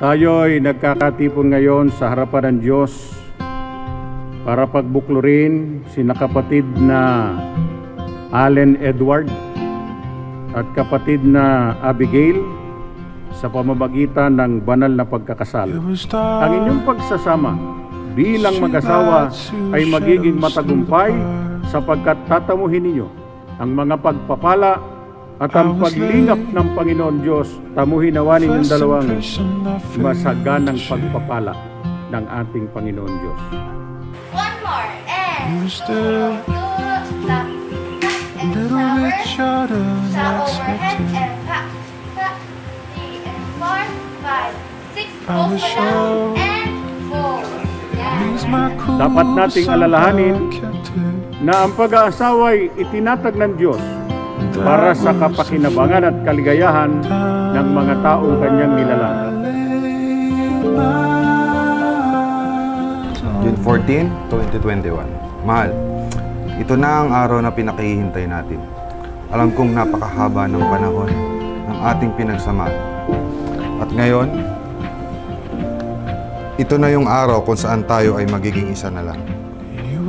Tayo'y nagkakatipon ngayon sa harapan ng Diyos para pagbuklurin sina kapatid na Allen Edward at kapatid na Abigail sa pamamagitan ng banal na pagkakasal. Ang inyong pagsasama bilang mag-asawa ay magiging matagumpay sapagkat tatamuhin ninyo ang mga pagpapala at ang paglingap ng Panginoon Diyos. Tamuhin nawa ninyong dalawang masaganang pagpapala ng ating Panginoon Diyos. One more, and still a little bit shorter than expected. And clap, clap, 3 and 4, 5, 6, open and fold. Dapat nating alalahanin na ang pag-aasawa'y itinatag ng Diyos para sa kapakinabangan at kaligayahan ng mga taong kanyang nilalang. June 14, 2021. Mahal, ito na ang araw na pinakahihintay natin. Alam kong napakahaba ng panahon ng ating pinagsamahan. At ngayon, ito na yung araw kung saan tayo ay magiging isa na lang.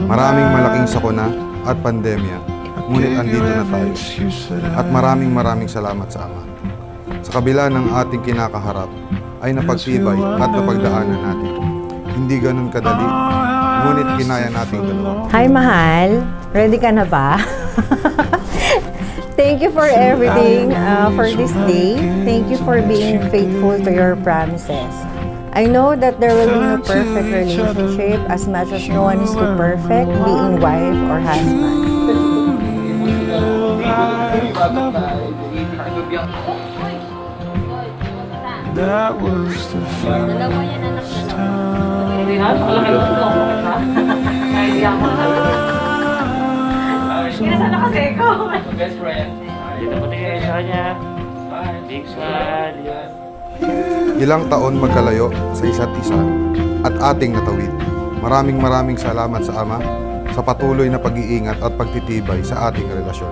Maraming malaking sakuna at pandemya, ngunit andito na tayo. At maraming salamat sa Ama. Sa kabila ng ating kinakaharap, ay napagtibay at napagdaanan natin. Hindi ganun kadali, ngunit kinaya nating dalawa. Hi, mahal. Ready ka na ba? Thank you for everything for this day. Thank you for being faithful to your promises. I know that there will be no perfect relationship as much as no one is too perfect being wife or husband. That was the first Best friend. Dito po tingin sa kanya. Big smile. Ilang taon magkalayo sa isa't isa at ating natawid. Maraming salamat sa Ama sa patuloy na pag-iingat at pagtitibay sa ating relasyon.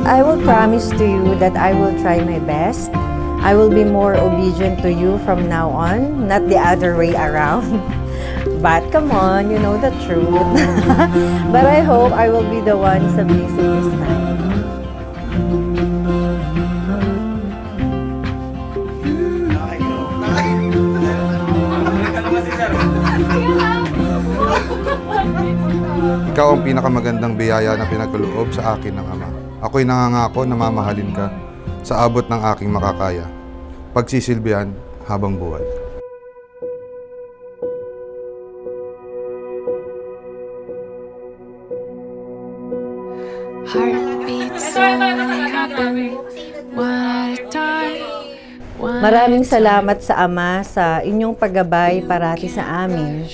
I will promise to you that I will try my best. I will be more obedient to you from now on, not the other way around. But come on, you know the truth. But I hope I will be the one submissive this time. Ikaw ang pinakamagandang biyaya na pinagkaloob sa akin ng Ama. Ako'y nangangako na mamahalin ka sa abot ng aking makakaya. Pagsisilbihan habang buhay. Maraming salamat sa Ama sa inyong paggabay parati sa amin.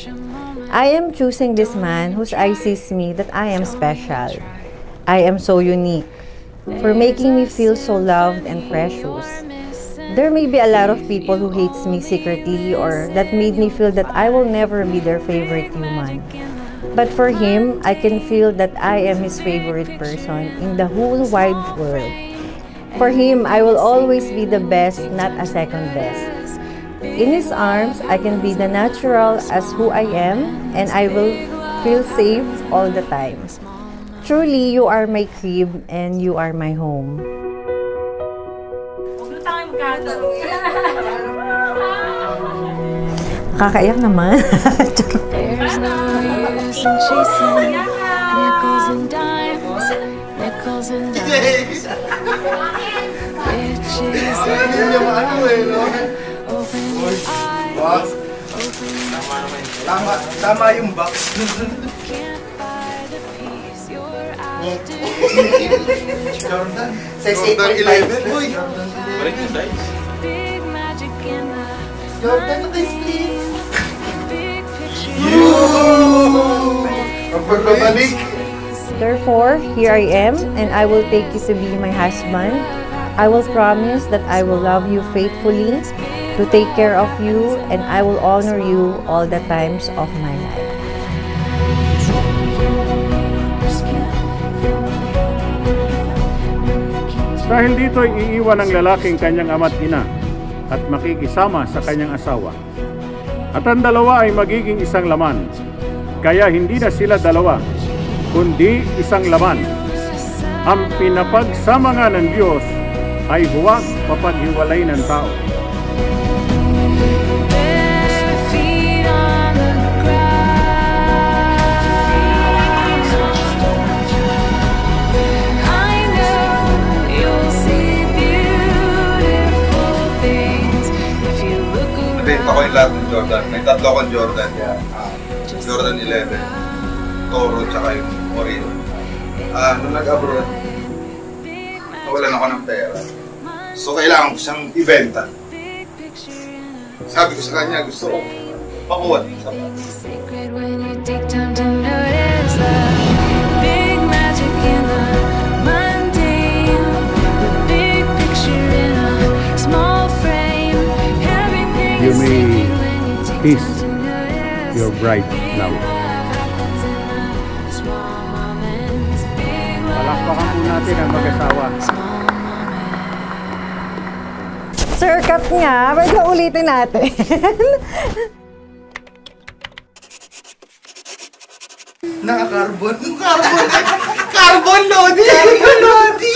I am choosing this man whose eyes sees me that I am special. I am so unique, for making me feel so loved and precious. There may be a lot of people who hates me secretly or that made me feel that I will never be their favorite human. But for him, I can feel that I am his favorite person in the whole wide world. For him, I will always be the best, not a second best. In his arms, I can be the natural as who I am, and I will feel safe all the time. Truly, you are my crib and you are my home. Nakakaiyak naman. There's no use in chasing nickels and dimes, nickels and dimes. Bitches open your eyes, open your eyes. Tama yung box. Can't buy the peace you're after. Jordan. Size 8.5. Uy. Big magic in the Jordan, please. big picture. Ang pagbabalik. Therefore, here I am, and I will take you to be my husband. I will promise that I will love you faithfully, to take care of you, and I will honor you all the times of my life. Dahil dito ay iiwan ng lalaking kanyang ama't ina at makikisama sa kanyang asawa. At ang dalawa ay magiging isang laman. Kaya hindi na sila dalawa, kundi isang laman. Ang pinapagsama nga ng Diyos ay huwag papaghiwalay ng tao. Bare feet on the ground. I know you'll see beautiful things if you look Nabenta ko yung around. lahat ng Jordan. May tatlo akong Jordan. Jordan 11, Toro, tsaka yung Oreo. Nung nag-abroad, nawalan ako ng pera. So, kailangan ko siyang ibenta. Sabi ko sa kanya, gusto ko pakuha din sa pera. Sacred when you take time to notice the big magic in the mundane, the big picture in a small frame. Everything You is may sacred when you take kiss time to notice your bride now. what happens in the small moments. Big Palakpakan po natin ang mag-asawa. Sir, cut nga. Pwede ulitin natin. Naka-carbon. Carbon! Carbon, Lodi! Carbon, Lodi!